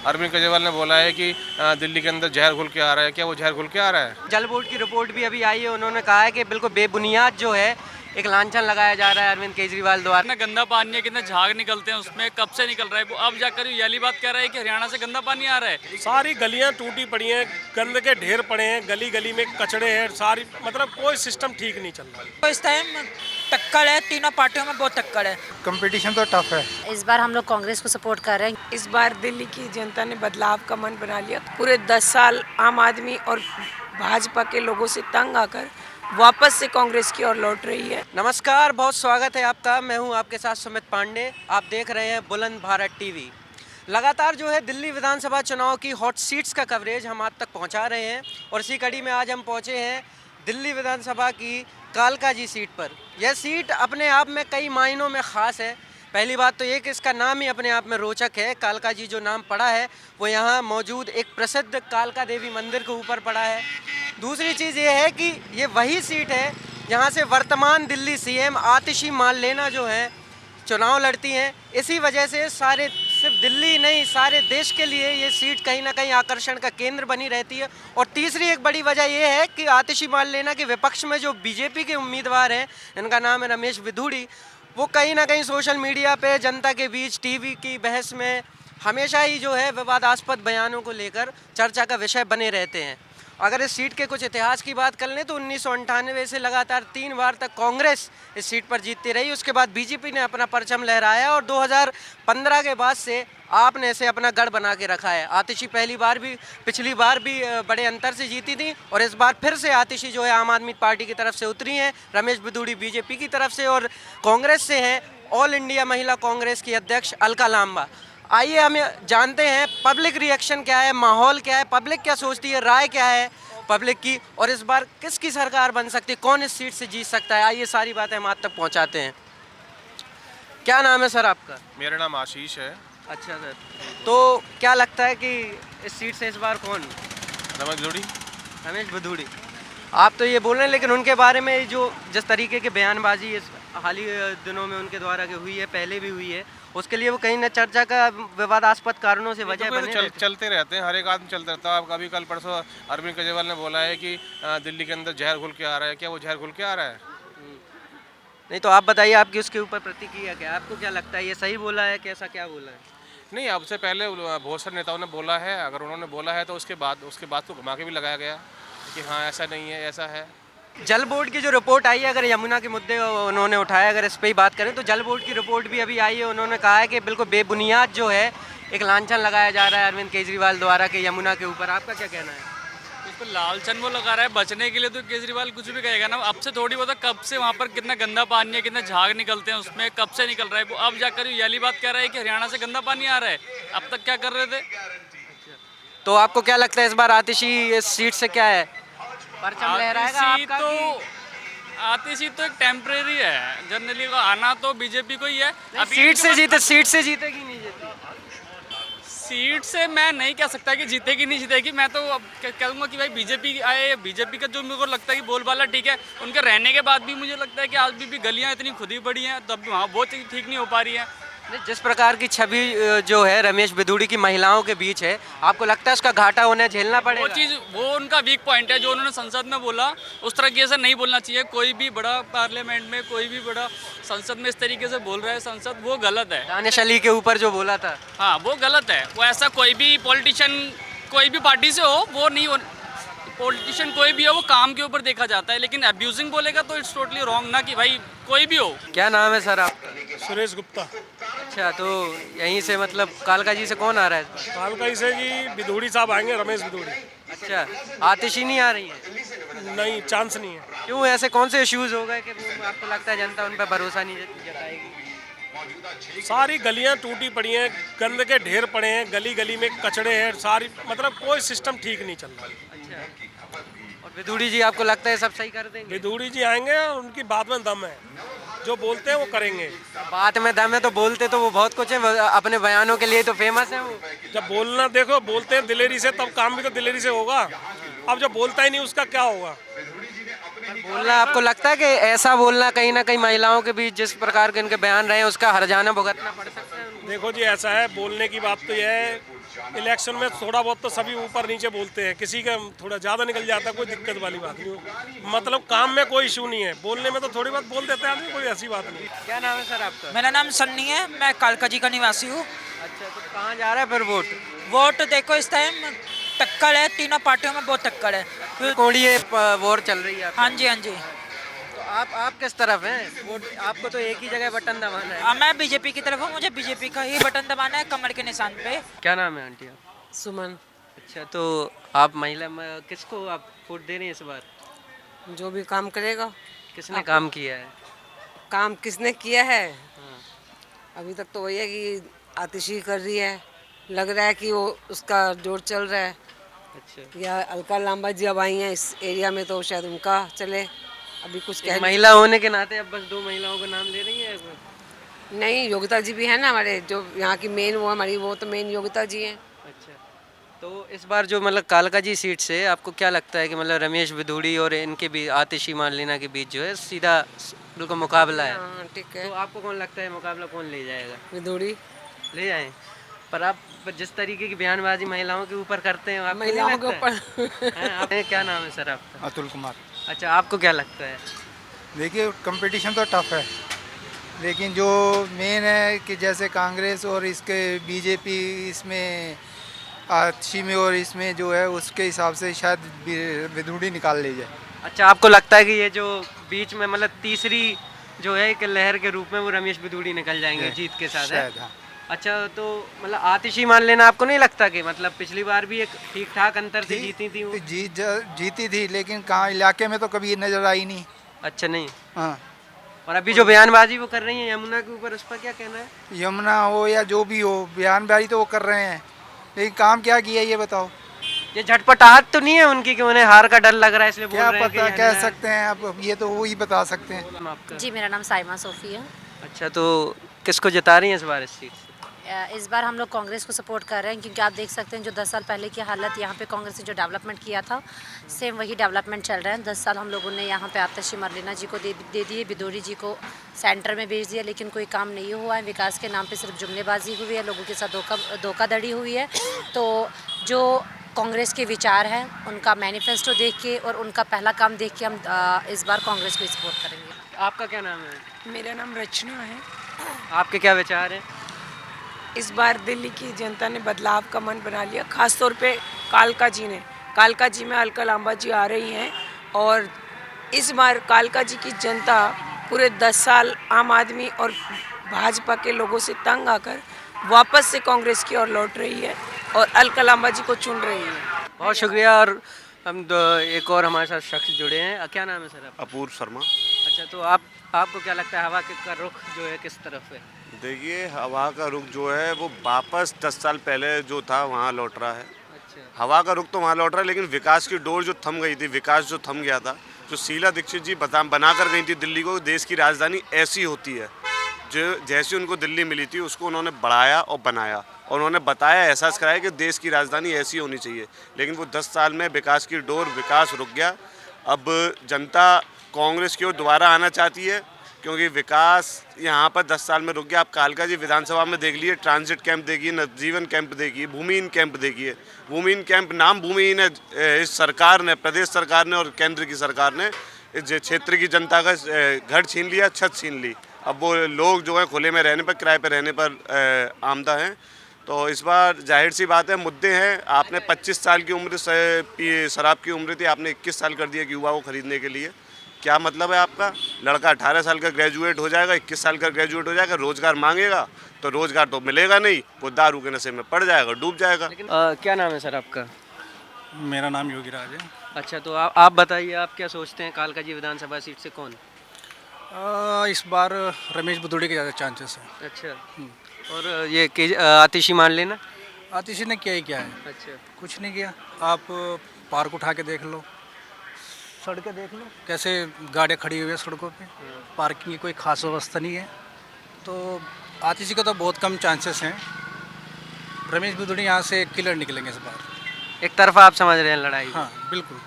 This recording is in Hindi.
अरविंद केजरीवाल ने बोला है कि दिल्ली के अंदर जहर घुल के आ रहा है। क्या वो जहर घुल के आ रहा है? जल बोर्ड की रिपोर्ट भी अभी आई है। उन्होंने कहा है कि बिल्कुल बेबुनियाद जो है एक लांछन लगाया जा रहा है अरविंद केजरीवाल द्वारा। कितना गंदा पानी है, कितने झाग निकलते हैं उसमें, कब से निकल रहा है वो। अब जाकर ये वाली बात कह रहा है कि हरियाणा से गंदा पानी आ रहा है। सारी गलियां टूटी पड़ी हैं, गंद के ढेर पड़े हैं, गली गली में कचड़े हैं, सारी मतलब कोई सिस्टम ठीक नहीं चल रहा। तो इस टाइम टक्कर है, तीनों पार्टियों में बहुत टक्कर है। कंपटीशन तो टफ है। इस बार हम लोग कांग्रेस को सपोर्ट कर रहे हैं। इस बार दिल्ली की जनता ने बदलाव का मन बना लिया। पूरे 10 साल आम आदमी और भाजपा के लोगों से तंग आकर वापस से कांग्रेस की ओर लौट रही है। नमस्कार, बहुत स्वागत है आपका। मैं हूं आपके साथ सुमित पांडे। आप देख रहे हैं बुलंद भारत टीवी। लगातार जो है दिल्ली विधानसभा चुनाव की हॉट सीट्स का कवरेज हम आप तक पहुंचा रहे हैं और इसी कड़ी में आज हम पहुंचे हैं दिल्ली विधानसभा की कालकाजी सीट पर। यह सीट अपने आप में कई मायनों में ख़ास है। पहली बात तो ये कि इसका नाम ही अपने आप में रोचक है। कालकाजी जो नाम पड़ा है वो यहाँ मौजूद एक प्रसिद्ध कालका देवी मंदिर के ऊपर पड़ा है। दूसरी चीज़ ये है कि ये वही सीट है जहाँ से वर्तमान दिल्ली सीएम आतिशी मारलेना जो हैं चुनाव लड़ती हैं। इसी वजह से सारे सिर्फ दिल्ली नहीं सारे देश के लिए ये सीट कहीं ना कहीं आकर्षण का केंद्र बनी रहती है। और तीसरी एक बड़ी वजह ये है कि आतिशी मारलेना के विपक्ष में जो बीजेपी के उम्मीदवार हैं, इनका नाम है रमेश बिधूड़ी, वो कहीं ना कहीं सोशल मीडिया पे जनता के बीच टीवी की बहस में हमेशा ही जो है विवादास्पद बयानों को लेकर चर्चा का विषय बने रहते हैं। अगर इस सीट के कुछ इतिहास की बात कर लें तो 1998 से लगातार 3 बार तक कांग्रेस इस सीट पर जीतती रही। उसके बाद बीजेपी ने अपना परचम लहराया और 2015 के बाद से आपने इसे अपना गढ़ बना के रखा है। आतिशी पिछली बार भी बड़े अंतर से जीती थी और इस बार फिर से आतिशी जो है आम आदमी पार्टी की तरफ से उतरी हैं। रमेश बिधूड़ी बीजेपी की तरफ से और कांग्रेस से हैं ऑल इंडिया महिला कांग्रेस की अध्यक्ष अलका लांबा। आइए हम जानते हैं पब्लिक रिएक्शन क्या है, माहौल क्या है, पब्लिक क्या सोचती है, राय क्या है पब्लिक की और इस बार किसकी सरकार बन सकती है, कौन इस सीट से जीत सकता है। आइए सारी बातें हम आप तक पहुंचाते हैं। क्या नाम है सर आपका? मेरा नाम आशीष है। अच्छा सर, तो क्या लगता है कि इस सीट से इस बार कौन? रमेश बिधूड़ी। रमेश बिधूड़ी। आप तो ये बोल रहे हैं लेकिन उनके बारे में जो जिस तरीके की बयानबाजी इस हाल ही दिनों में उनके द्वारा की हुई है, पहले भी हुई है, उसके लिए वो कहीं ना चर्चा का विवादास्पद कारणों से वजह बने चलते रहते हैं, हर एक आदमी चलता रहता है। अभी कल परसों अरविंद केजरीवाल ने बोला है कि दिल्ली के अंदर जहर घुल के आ रहा है। क्या वो जहर घुल के आ रहा है? नहीं तो आप बताइए, आपकी उसके ऊपर प्रतिक्रिया क्या है? आपको क्या लगता है, ये सही बोला है, कैसा क्या बोला है? नहीं, अब से पहले बहुत सारे नेताओं ने बोला है। अगर उन्होंने बोला है तो उसके बाद को घुमा के भी लगाया गया कि हाँ ऐसा नहीं है, ऐसा है। जल बोर्ड की जो रिपोर्ट आई है, अगर यमुना के मुद्दे उन्होंने उठाया, अगर इस पर ही बात करें तो जल बोर्ड की रिपोर्ट भी अभी आई है। उन्होंने कहा है कि बिल्कुल बेबुनियाद जो है एक लांछन लगाया जा रहा है अरविंद केजरीवाल द्वारा कि यमुना के ऊपर। आपका क्या कहना है? उसको लालचन वो लगा रहा है बचने के लिए, तो केजरीवाल कुछ भी कहेगा ना। अब से थोड़ी बहुत कब से वहाँ पर कितना गंदा पानी है, कितने झाग निकलते हैं उसमें, कब से निकल रहा है वो। अब जाकर ये वाली बात कह रहा है कि हरियाणा से गंदा पानी आ रहा है। अब तक क्या कर रहे थे? तो आपको क्या लगता है इस बार आतिशी इस सीट से क्या है परचम लहराएगा आपका? आतिशी तो एक टेम्परेरी है। जनरली को आना तो बीजेपी को ही है। सीट से जीतेगी नहीं जीतेगी? सीट से मैं नहीं कह सकता कि जीतेगी नहीं जीतेगी। मैं तो अब कहूँगा कि भाई बीजेपी आए। बीजेपी का जो मेरे को लगता है कि बोलबाला ठीक है, उनके रहने के बाद भी मुझे लगता है कि आज भी गलियाँ इतनी खुदी पड़ी हैं, तब भी वहाँ वो ठीक नहीं हो पा रही है। जिस प्रकार की छवि जो है रमेश बिधूड़ी की महिलाओं के बीच है, आपको लगता है उसका घाटा उन्हें झेलना पड़ेगा? वो उनका वीक पॉइंट है जो उन्होंने संसद में बोला। उस तरीके से नहीं बोलना चाहिए। कोई भी बड़ा पार्लियामेंट में, कोई भी बड़ा संसद में इस तरीके से बोल रहा है संसद, वो गलत है। दानिश अली के ऊपर जो बोला था, हाँ वो गलत है। वो ऐसा कोई भी पॉलिटिशियन कोई भी पार्टी से हो, वो नहीं, पॉलिटिशियन कोई भी हो, वो काम के ऊपर देखा जाता है। लेकिन अब्यूजिंग बोलेगा तो इट्स टोटली रॉन्ग ना, कि भाई कोई भी हो। क्या नाम है सर आपका? सुरेश गुप्ता। अच्छा, तो यहीं से मतलब कालकाजी से कौन आ रहा है? कालकाजी से जी बिधूड़ी साहब आएंगे, रमेश बिधूड़ी। अच्छा, आतिशी नहीं आ रही है? नहीं, चांस नहीं है। क्यों, ऐसे कौन से इश्यूज हो गए कि आपको लगता है जनता उन पर भरोसा नहीं जताएगी? सारी गलियां टूटी पड़ी हैं, गंद के ढेर पड़े हैं, गली गली में कचड़े हैं, सारी मतलब कोई सिस्टम ठीक नहीं चल रहा। अच्छा, और बिधूड़ी जी आपको लगता है सब सही कर देंगे? बिधूड़ी जी आएंगे, उनकी बात में दम है, जो बोलते हैं वो करेंगे। बात में दम है तो बोलते तो वो बहुत कुछ है, अपने बयानों के लिए तो फेमस है वो। जब बोलना देखो, बोलते हैं दिलेरी से, तब काम भी तो दिलेरी से होगा। अब जब बोलता ही नहीं उसका क्या होगा? बोलना, आपको लगता है कि ऐसा बोलना कहीं ना कहीं महिलाओं के बीच जिस प्रकार के इनके बयान रहे हैं उसका हर्जाना भुगतना पड़ सकता है? देखो जी, ऐसा है, बोलने की बात तो यह है इलेक्शन में थोड़ा बहुत तो सभी ऊपर नीचे बोलते हैं, किसी का थोड़ा ज़्यादा निकल जाता है, कोई दिक्कत वाली बात नहीं। मतलब काम में कोई इशू नहीं है, बोलने में तो थोड़ी बहुत बोल देते हैं आदमी, कोई ऐसी बात नहीं। क्या नाम है सर आपका? मेरा नाम सन्नी है, मैं कालका जी का निवासी हूँ। अच्छा, तो कहाँ जा रहा है फिर वोट? वोट देखो इस टाइम टक्कर है, तीनों पार्टियों में बहुत टक्कर है। कोड़िए वोट चल रही है हाँ जी हाँ जी। तो आप किस तरफ हैं? वोट आपको तो एक ही जगह बटन दबाना है। मैं बीजेपी की तरफ हूँ, मुझे बीजेपी का ही बटन दबाना है, कमल के निशान पे। क्या नाम है आंटी आप? सुमन। अच्छा, तो आप महिला किसको आप वोट दे रही हैं इस बार? जो भी काम करेगा। किसने काम किया है? काम किसने किया है? अभी तक तो वही है कि आतिशी कर रही है, लग रहा है कि वो उसका जोर चल रहा है। अच्छा, या अलका लांबा जी अब आई हैं इस एरिया में, तो शायद उनका चले। अभी कुछ एक कह महिला होने के नाते अब बस 2 महिलाओं का नाम ले रही है? नहीं, योगिता जी भी है ना हमारे, जो यहाँ की मेन वो हमारी, वो तो मेन योगिता जी हैं। अच्छा, तो इस बार जो मतलब कालका जी सीट से आपको क्या लगता है कि मतलब रमेश बिधूड़ी और इनके भी आतिशी मारलेना के बीच जो है सीधा बिल्कुल मुकाबला है? हाँ ठीक है। तो आपको कौन लगता है मुकाबला कौन ले जाएगा? विदुड़ी। ले जाएं, पर आप जिस तरीके की बयानबाजी महिलाओं के ऊपर करते हैं, आपको नहीं महिलाओं के लगता है? ऊपर हैं, आप क्या नाम है सर आपका? अतुल कुमार। अच्छा, आपको क्या लगता है? देखिए कंपटीशन तो टफ है, लेकिन जो मेन है कि जैसे कांग्रेस और इसके बीजेपी इसमें आतिशी में और इसमें जो है उसके हिसाब से शायद विधुड़ी निकाल ले जाए। अच्छा, आपको लगता है कि ये जो बीच में मतलब तीसरी जो है एक लहर के रूप में वो रमेश बिधूड़ी निकल जाएंगे जीत के साथ, है? शायद हाँ। अच्छा, तो मतलब आतिशी मान लेना आपको नहीं लगता कि मतलब पिछली बार भी एक ठीक ठाक अंतर से जीती थी वो? जीती थी, लेकिन कहाँ इलाके में तो कभी नजर आई नहीं। अच्छा, नहीं। हाँ, और अभी जो बयानबाजी वो कर रही है यमुना के ऊपर, उस पर क्या कहना है? यमुना हो या जो भी हो, बयानबाजी तो वो कर रहे हैं, लेकिन काम क्या किया ये बताओ। ये झटपटाहट तो नहीं है उनकी कि उन्हें हार का डर लग रहा है इसलिए बोल क्या रहे हैं कि पता, कह यमुना- सकते हैं अब, ये तो वो ही बता सकते हैं। नाम आपका? जी, मेरा नाम साइमा सोफी है। अच्छा, तो किसको जिता रही हैं इस बार इस सीट से? इस बार हम लोग कांग्रेस को सपोर्ट कर रहे हैं क्योंकि आप देख सकते हैं जो 10 साल पहले की हालत यहाँ पे कांग्रेस ने जो डेवलपमेंट किया था, सेम वही डेवलपमेंट चल रहा है। 10 साल हम लोगों ने यहाँ पे आतिशी मरलेना जी को दे दिए, बिदोरी जी को सेंटर में भेज दिया, लेकिन कोई काम नहीं हुआ है। विकास के नाम पे सिर्फ जुमलेबाजी हुई है, लोगों के साथ धोखाधड़ी हुई है। तो जो कांग्रेस के विचार हैं उनका मैनिफेस्टो देख के और उनका पहला काम देख के हम इस बार कांग्रेस को सपोर्ट करेंगे। आपका क्या नाम है? मेरा नाम रचना है। आपके क्या विचार हैं? इस बार दिल्ली की जनता ने बदलाव का मन बना लिया, खास तौर पे कालका जी ने। कालका जी में अलका लांबा जी आ रही हैं और इस बार कालका जी की जनता पूरे 10 साल आम आदमी और भाजपा के लोगों से तंग आकर वापस से कांग्रेस की ओर लौट रही है और अलका लांबा जी को चुन रही है। बहुत शुक्रिया। और हम एक और हमारे साथ शख्स जुड़े हैं। क्या नाम है सर आपका? अपूर्व शर्मा। अच्छा, तो आपको क्या लगता है हवा का रुख जो है किस तरफ है? देखिए, हवा का रुख जो है वो वापस 10 साल पहले जो था वहाँ लौट रहा है। अच्छा, हवा का रुख तो वहाँ लौट रहा है, लेकिन विकास की डोर जो थम गई थी, विकास जो थम गया था, जो शीला दीक्षित जी बना कर गई थी दिल्ली को देश की राजधानी ऐसी होती है, जो जैसी उनको दिल्ली मिली थी उसको उन्होंने बढ़ाया और बनाया और उन्होंने बताया, एहसास कराया कि देश की राजधानी ऐसी होनी चाहिए। लेकिन वो 10 साल में विकास की डोर, विकास रुक गया। अब जनता कांग्रेस की ओर दोबारा आना चाहती है, क्योंकि विकास यहाँ पर 10 साल में रुक गया। आप कालका जी विधानसभा में देख लिए, ट्रांजिट कैंप देखिए, नवजीवन कैंप देखिए, भूमिहीन कैंप देखिए। भूमिहीन कैंप नाम भूमिहीन है, इस सरकार ने, प्रदेश सरकार ने और केंद्र की सरकार ने इस क्षेत्र की जनता का घर छीन लिया, छत छीन ली। अब वो लोग जो है खुले में रहने पर, किराए पर रहने पर आमदा हैं। तो इस बार जाहिर सी बात है, मुद्दे हैं। आपने 25 साल की उम्र से शराब की उम्र थी, आपने 21 साल कर दिया कि युवा को खरीदने के लिए। क्या मतलब है आपका? लड़का 18 साल का ग्रेजुएट हो जाएगा, 21 साल का ग्रेजुएट हो जाएगा, रोज़गार मांगेगा तो रोज़गार तो मिलेगा नहीं, वो दारू के नशे में पड़ जाएगा, डूब जाएगा। क्या नाम है सर आपका? मेरा नाम योगीराज है। अच्छा, तो आप बताइए, आप क्या सोचते हैं कालका जी विधानसभा सीट से कौन? इस बार रमेश बिधूड़ी के ज़्यादा चांसेस हैं। अच्छा, और ये आतिशी मान लेना? आतिशी ने किया ही क्या है? अच्छा, कुछ नहीं किया। आप पार्क उठा के देख लो, सड़कें देख लो, कैसे गाड़ियाँ खड़ी हुई है सड़कों पे, पार्किंग की कोई खास व्यवस्था नहीं है। तो आतिशी का तो बहुत कम चांसेस हैं। रमेश बिधूड़ी यहाँ से किलर निकलेंगे इस बार। एक तरफा आप समझ रहे हैं लड़ाई? हाँ बिल्कुल।